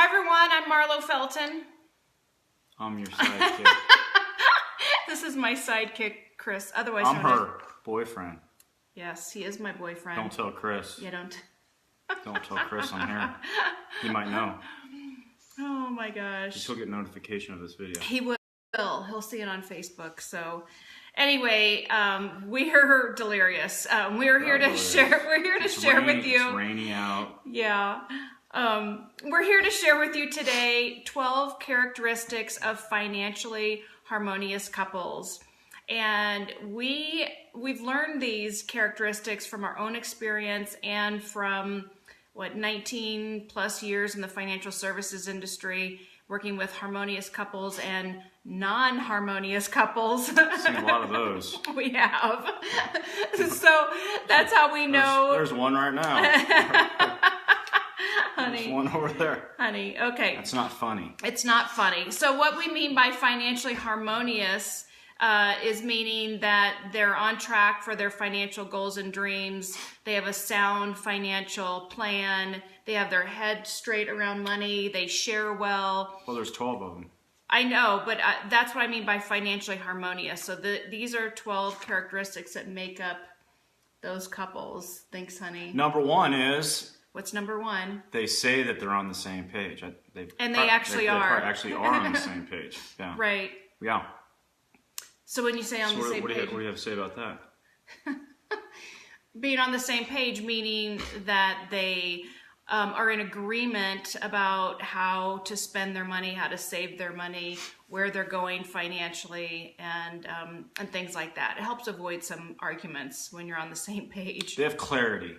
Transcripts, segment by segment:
Hi everyone, I'm Marlow Felton. I'm your sidekick. This is my sidekick, Chris. Otherwise I'm known as... her boyfriend. Yes, he is my boyfriend. Don't tell Chris. Yeah, don't. Don't tell Chris I'm here. He might know. Oh my gosh. He'll get notification of this video. He will. He'll see it on Facebook. So, anyway, we're delirious. We're here to share. We're here to share with you. It's rainy out. Yeah. We're here to share with you today 12 characteristics of financially harmonious couples. And we've learned these characteristics from our own experience and from 19 plus years in the financial services industry, working with harmonious couples and non-harmonious couples. Seen a lot of those. We have. So that's how we know. There's one right now. Honey. There's one over there. Honey, okay. That's not funny. It's not funny. So what we mean by financially harmonious is meaning that they're on track for their financial goals and dreams. They have a sound financial plan. They have their head straight around money. They share well. Well, there's 12 of them. I know, but that's what I mean by financially harmonious. So these are 12 characteristics that make up those couples. Thanks, honey. Number one is... What's number one? They say that they're on the same page. They actually are. They actually are on the same page. Yeah. Right. Yeah. So when you say on the same page... What do you have to say about that? Being on the same page, meaning that they are in agreement about how to spend their money, how to save their money, where they're going financially, and things like that. It helps avoid some arguments when you're on the same page. They have clarity.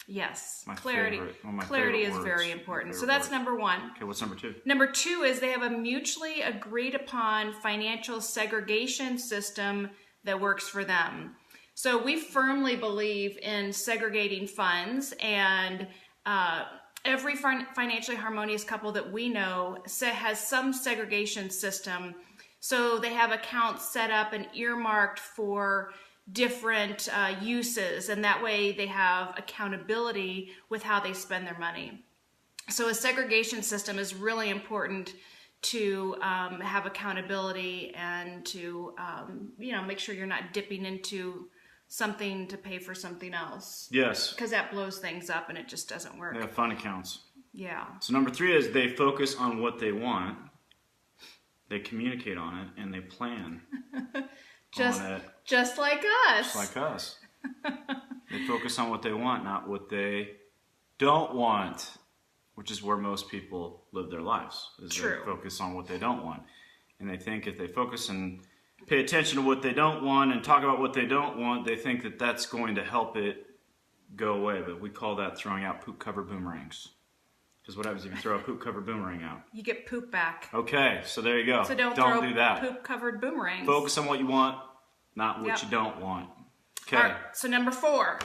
Yes, My clarity. favorite Clarity is words. very important. So that's number one. Okay, what's number two? Number two is they have a mutually agreed upon financial segregation system that works for them. So we firmly believe in segregating funds, and every financially harmonious couple that we know has some segregation system. So they have accounts set up and earmarked for different uses, and that way they have accountability with how they spend their money. So a segregation system is really important to have accountability and to make sure you're not dipping into something to pay for something else. Yes. Because that blows things up and it just doesn't work. They have fund accounts. Yeah. So number three is they focus on what they want, they communicate on it, and they plan just on it. Just like us. Just like us. They focus on what they want, not what they don't want, which is where most people live their lives. True. They focus on what they don't want. And they think if they focus and pay attention to what they don't want and talk about what they don't want, they think that that's going to help it go away. But we call that throwing out poop-covered boomerangs. Because what happens if you throw a poop-covered boomerang out? You get poop back. Okay, so there you go. So don't throw do that. poop-covered boomerangs. Focus on what you want, not what you don't want. Okay. All right, so number four,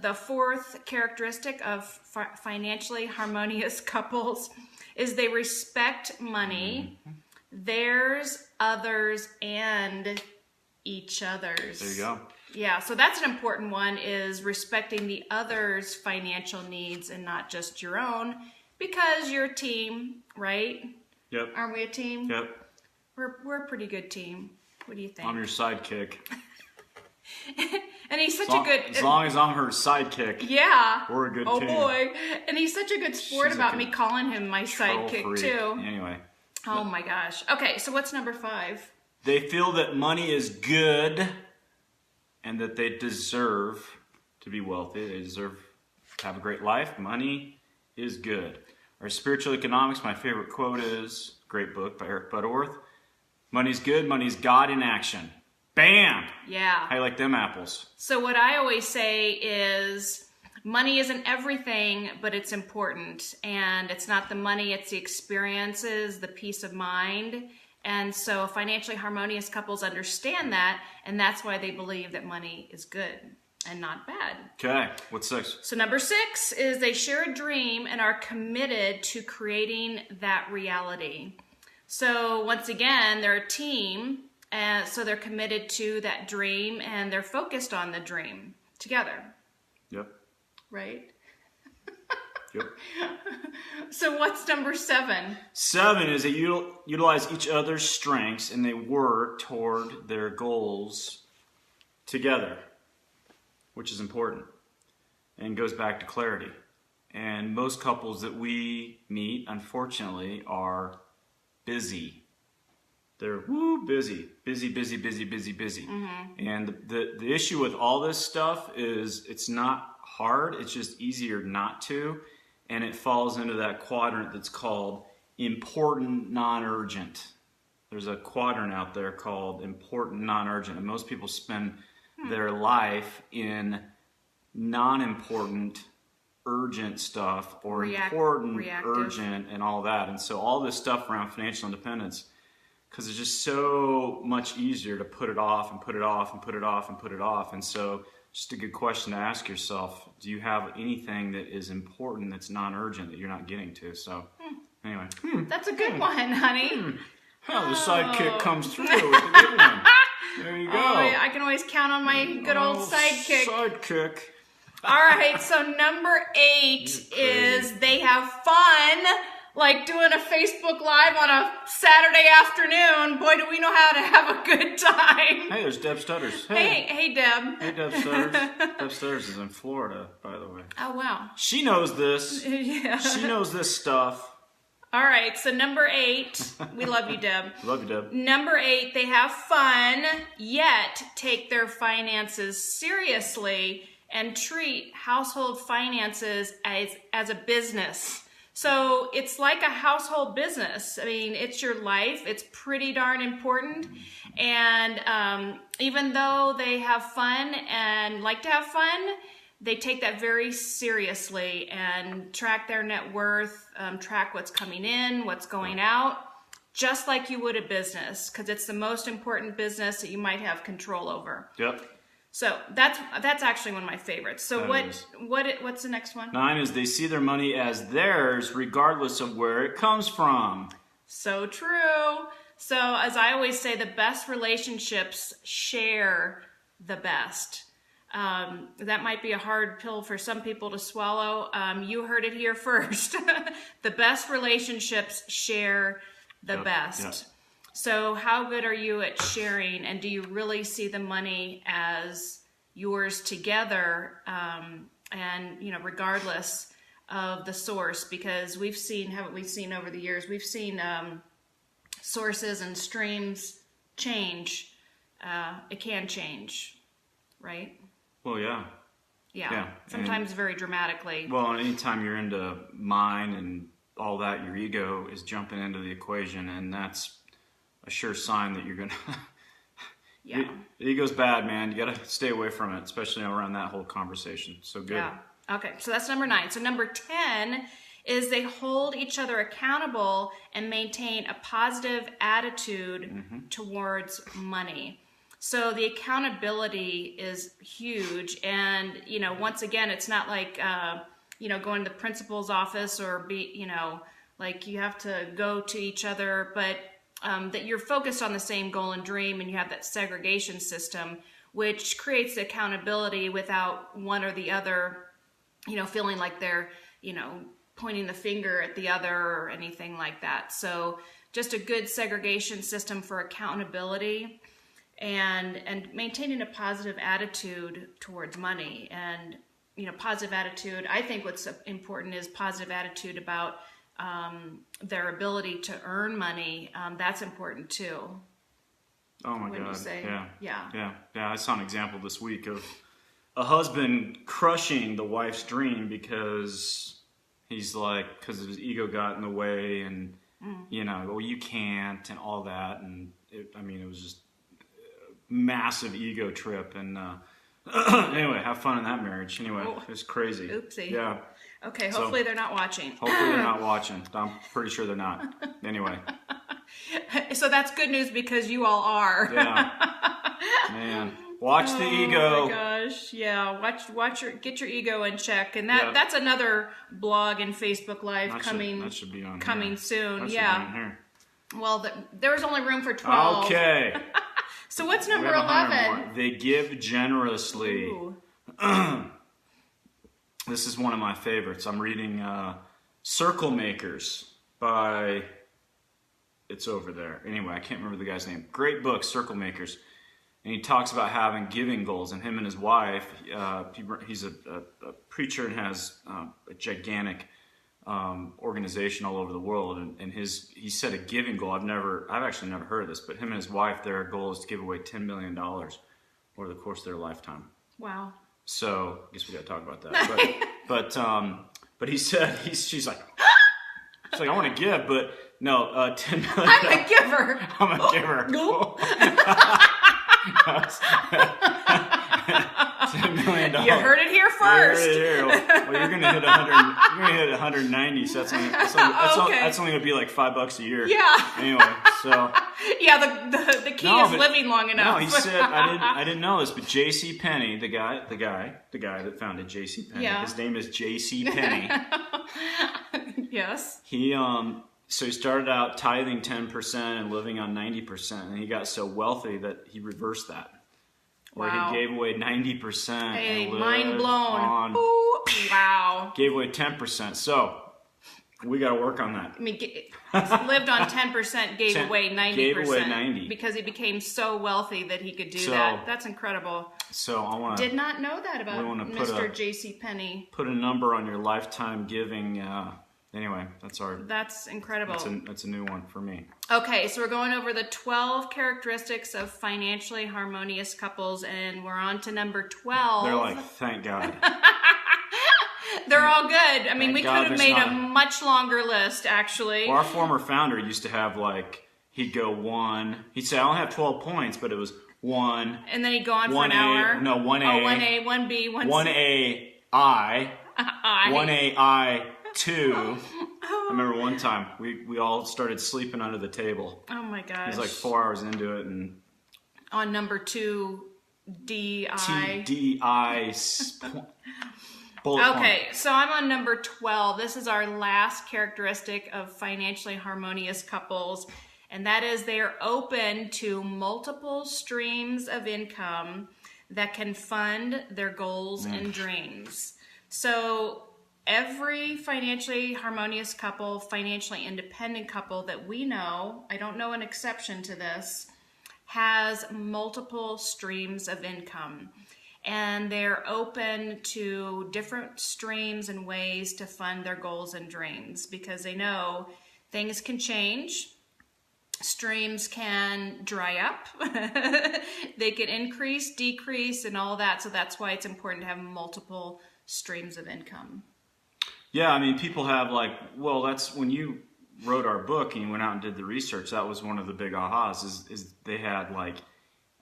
the fourth characteristic of financially harmonious couples is they respect money, theirs, others, and each other's. There you go. Yeah, so that's an important one, is respecting the other's financial needs and not just your own, because you're a team, right? Yep. Aren't we a team? Yep. We're a pretty good team. What do you think? I'm your sidekick. And he's such a good... As long as I'm her sidekick. Yeah. We're a good team. Oh boy. And he's such a good sport about me calling him my sidekick freak. too. Anyway. Oh my gosh. Okay, so what's number five? They feel that money is good and that they deserve to be wealthy. They deserve to have a great life. Money is good. Our Spiritual Economics, my favorite quote is, great book by Eric Butterworth, money's good, money's God in action. Bam! Yeah. How you like them apples? So what I always say is money isn't everything, but it's important. And it's not the money, it's the experiences, the peace of mind. And so financially harmonious couples understand that, and that's why they believe that money is good and not bad. Okay, what's six? So number six is they share a dream and are committed to creating that reality. So once again, they're a team, and so they're committed to that dream and they're focused on the dream together. Yep. Right? Yep. So what's number 7? 7 is they utilize each other's strengths and they work toward their goals together, which is important and goes back to clarity. And most couples that we meet, unfortunately, are busy. They're busy. Mm-hmm. And the issue with all this stuff is it's not hard. It's just easier not to. And it falls into that quadrant that's called important, non-urgent. There's a quadrant out there called important, non-urgent. And most people spend their life in non-important, urgent stuff or important, reactive, urgent, and all that. And so all this stuff around financial independence, because it's just so much easier to put it off and put it off and put it off and put it off. And so just a good question to ask yourself, do you have anything that is important that's non-urgent that you're not getting to? So anyway. That's a good one, honey. Well, the sidekick comes through with a good one. There you go. Oh, I can always count on my good old sidekick. Sidekick. All right, so number 8 is they have fun, like doing a Facebook Live on a Saturday afternoon. Boy, do we know how to have a good time. Hey, there's Deb Stutters. Hey, Deb. Hey, Deb Stutters. Deb Stutters is in Florida, by the way. Oh, wow. She knows this. Yeah. She knows this stuff. All right, so number 8, we love you, Deb. Love you, Deb. Number 8, they have fun, yet take their finances seriously and treat household finances as a business. So it's like a household business. I mean, it's your life. It's pretty darn important. And even though they have fun and like to have fun, they take that very seriously and track their net worth, track what's coming in, what's going out, just like you would a business, because it's the most important business that you might have control over. Yep. So that's actually one of my favorites. So what's the next one? 9 is they see their money as theirs regardless of where it comes from. So true. So as I always say, the best relationships share the best. That might be a hard pill for some people to swallow. You heard it here first. The best relationships share the best. Yep. So how good are you at sharing, and do you really see the money as yours together, and regardless of the source? Because we've seen, haven't we seen over the years, we've seen sources and streams change. It can change, right? Well, yeah. Yeah. Sometimes very dramatically. Well, anytime you're into mind and all that, your ego is jumping into the equation, and that's a sure sign that you're gonna ego's bad, man. You gotta stay away from it, especially around that whole conversation. So good. Yeah. Okay, so that's number 9. So number 10 is they hold each other accountable and maintain a positive attitude towards money. So the accountability is huge, and once again, it's not like going to the principal's office or like you have to go to each other, but that you're focused on the same goal and dream, and you have that segregation system, which creates accountability without one or the other, feeling like they're, pointing the finger at the other or anything like that. So just a good segregation system for accountability and maintaining a positive attitude towards money. And, positive attitude, I think what's important is positive attitude about their ability to earn money. That's important too. Oh my God. You say? Yeah. I saw an example this week of a husband crushing the wife's dream because because his ego got in the way, and well, you can't, and all that, and it was just a massive ego trip, and anyway, have fun in that marriage. Anyway, it's crazy. Oopsie. Yeah. Okay, hopefully they're not watching. Hopefully they're not watching. I'm pretty sure they're not. Anyway. So that's good news because you all are. Yeah. Man. Watch the ego. Oh my gosh. Yeah. Get your ego in check. And that's another blog and Facebook Live that should be on coming soon. That should be on here. Well, there was only room for 12. Okay. So what's number 11? They give generously. This is one of my favorites. I'm reading Circle Makers by, it's over there. Anyway, I can't remember the guy's name. Great book, Circle Makers. And he talks about having giving goals. And him and his wife, he's a preacher and has a gigantic organization all over the world. And he set a giving goal. I've actually never heard of this, but him and his wife, their goal is to give away $10 million over the course of their lifetime. Wow. So I guess we got to talk about that. But he said, she's like, I want to give, but no, $10 million. I'm a giver. I'm a giver. Nope. $10 million. You heard it here first. Well, you're gonna hit 100. You're gonna hit 190. So that's only gonna be like $5 a year. Yeah. Anyway, so yeah, the key is living long enough. No, he said I didn't know this, but J.C. Penney, the guy that founded J.C. Penney, his name is J.C. Penney. Yes. So he started out tithing 10% and living on 90%, and he got so wealthy that he reversed that. Where he gave away 90%. Hey, mind blown. Wow. Gave away 10%. So we got to work on that. I mean, lived on 10%, gave away 90%. Gave away 90%. Because he became so wealthy that he could do that. That's incredible. So I want to... Did not know that about Mr. J.C. Penney. Put a number on your lifetime giving... Anyway, that's incredible. That's a new one for me. Okay, so we're going over the 12 characteristics of financially harmonious couples, and we're on to number 12. They're like, thank God. They're all good. I mean, we could have made a much longer list, actually. Well, our former founder used to have he'd go 1. He'd say, I only have 12 points, but it was 1. And then he'd go on for an hour. No, 1A. Oh, 1A, 1B, 1A, I. 1A, I. 2. I remember one time we all started sleeping under the table. Oh my gosh! It was like 4 hours into it, and on number 2, D-I. T-D-I. Okay, so I'm on number 12. This is our last characteristic of financially harmonious couples, and that is they are open to multiple streams of income that can fund their goals and dreams. So every financially harmonious couple, financially independent couple that we know, I don't know an exception to this, has multiple streams of income. And they're open to different streams and ways to fund their goals and dreams because they know things can change. Streams can dry up. They can increase, decrease, and all that. So that's why it's important to have multiple streams of income. Yeah, I mean, people have that's when you wrote our book and you went out and did the research, that was one of the big ahas is they had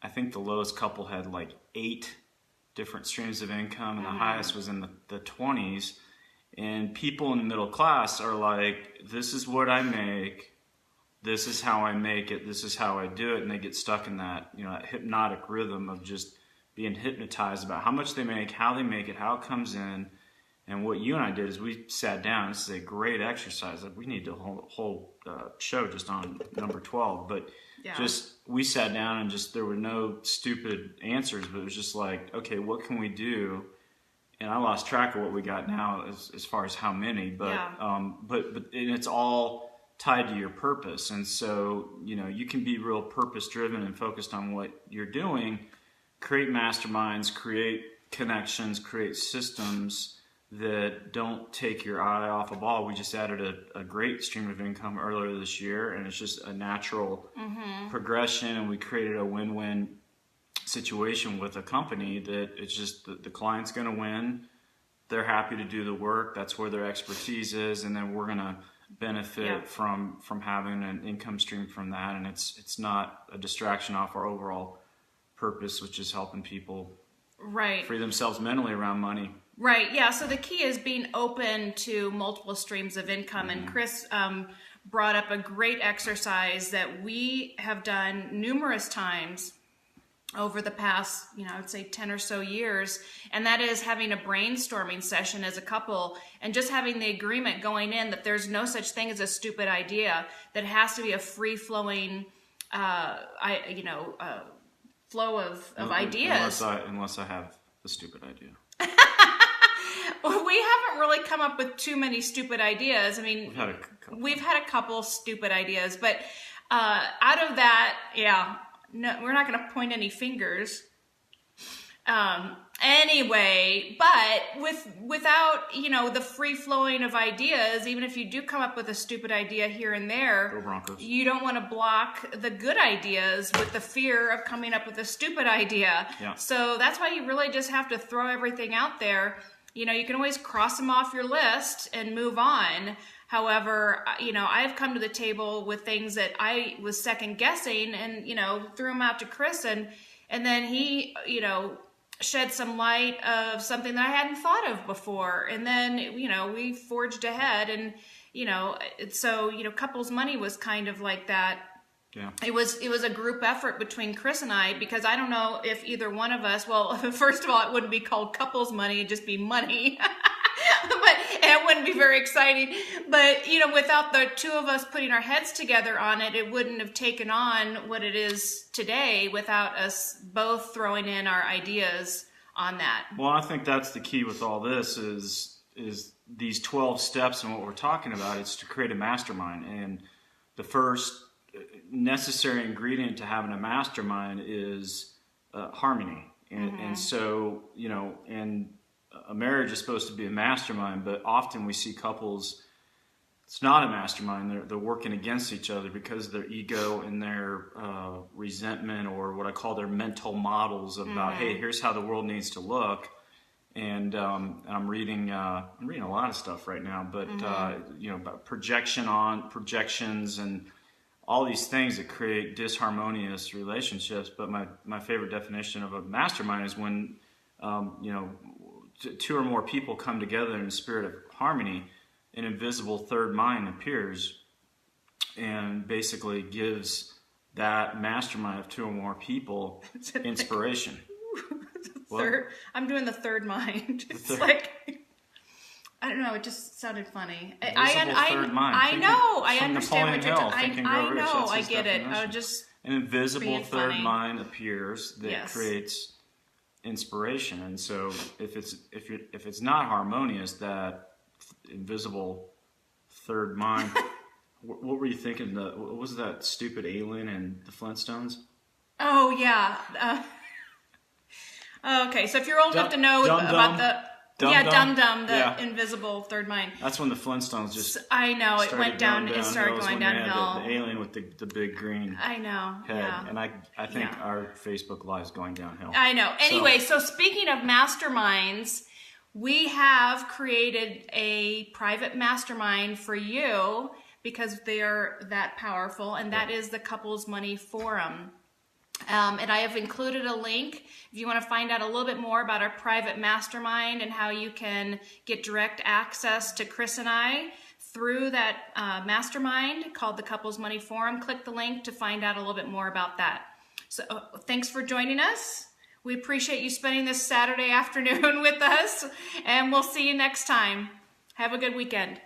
I think the lowest couple had 8 different streams of income and the highest was in the 20s. And people in the middle class are like, this is what I make, this is how I make it, this is how I do it. And they get stuck in that, that hypnotic rhythm of just being hypnotized about how much they make, how they make it, how it comes in. And what you and I did is we sat down. This is a great exercise. We need to whole show just on number 12. But we sat down and there were no stupid answers. But it was just okay, what can we do? And I lost track of what we got now as far as how many. But but and it's all tied to your purpose. And so you can be real purpose driven and focused on what you're doing. Create masterminds, create connections, create systems that don't take your eye off a ball. We just added a great stream of income earlier this year, and it's just a natural progression, and we created a win-win situation with a company that it's just the client's going to win. They're happy to do the work. That's where their expertise is, and then we're going to benefit from having an income stream from that, and it's not a distraction off our overall purpose, which is helping people free themselves mentally around money. Right, yeah, so the key is being open to multiple streams of income. And Chris brought up a great exercise that we have done numerous times over the past, I would say 10 or so years, and that is having a brainstorming session as a couple and just having the agreement going in that there's no such thing as a stupid idea, that has to be a free-flowing flow of ideas. Unless I have the stupid idea. we haven't really come up with too many stupid ideas. I mean, We've had a couple. we've had a couple stupid ideas, but out of that, yeah, no, we're not going to point any fingers. Anyway, but without, the free flowing of ideas, even if you do come up with a stupid idea here and there, Go Broncos. you don't want to block the good ideas with the fear of coming up with a stupid idea. Yeah. So that's why you really just have to throw everything out there. You can always cross them off your list and move on. However, I've come to the table with things that I was second guessing and, threw them out to Chris and then he, shed some light of something that I hadn't thought of before. And then, we forged ahead and, so, couples money was kind of like that. Yeah. It was a group effort between Chris and I, because I don't know if either one of us, well, first of all, it wouldn't be called couples money, it'd just be money. But it wouldn't be very exciting. But, without the two of us putting our heads together on it, it wouldn't have taken on what it is today without us both throwing in our ideas on that. Well, I think that's the key with all this is these 12 steps and what we're talking about. It's to create a mastermind. And the first necessary ingredient to having a mastermind is harmony. And so, and a marriage is supposed to be a mastermind, but often we see couples, it's not a mastermind. They're working against each other because of their ego and their resentment, or what I call their mental models about, hey, here's how the world needs to look. And I'm reading a lot of stuff right now, but about projections and all these things that create disharmonious relationships. But my favorite definition of a mastermind is when two or more people come together in the spirit of harmony, an invisible third mind appears and basically gives that mastermind of two or more people inspiration. I'm doing the third mind. It's like, I don't know, it just sounded funny. Third mind. I know, I understand what you're talking about. I know, I get it. An invisible third funny. mind appears that creates inspiration. And so if it's not harmonious, that invisible third mind, what were you thinking? What was that stupid alien in the Flintstones? Oh yeah. Okay, so if you're old enough to know about Dum Dum, the invisible third mind. That's when the Flintstones just. I know it went down. It started going downhill. The alien with the big green. I know. Head. Yeah. And I think our Facebook Live is going downhill. I know. Anyway, so speaking of masterminds, we have created a private mastermind for you because they are that powerful, and that is the Couples Money Forum. And I have included a link if you want to find out a little bit more about our private mastermind and how you can get direct access to Chris and I through that mastermind called the Couples Money Forum. Click the link to find out a little bit more about that. So thanks for joining us. We appreciate you spending this Saturday afternoon with us, and we'll see you next time. Have a good weekend.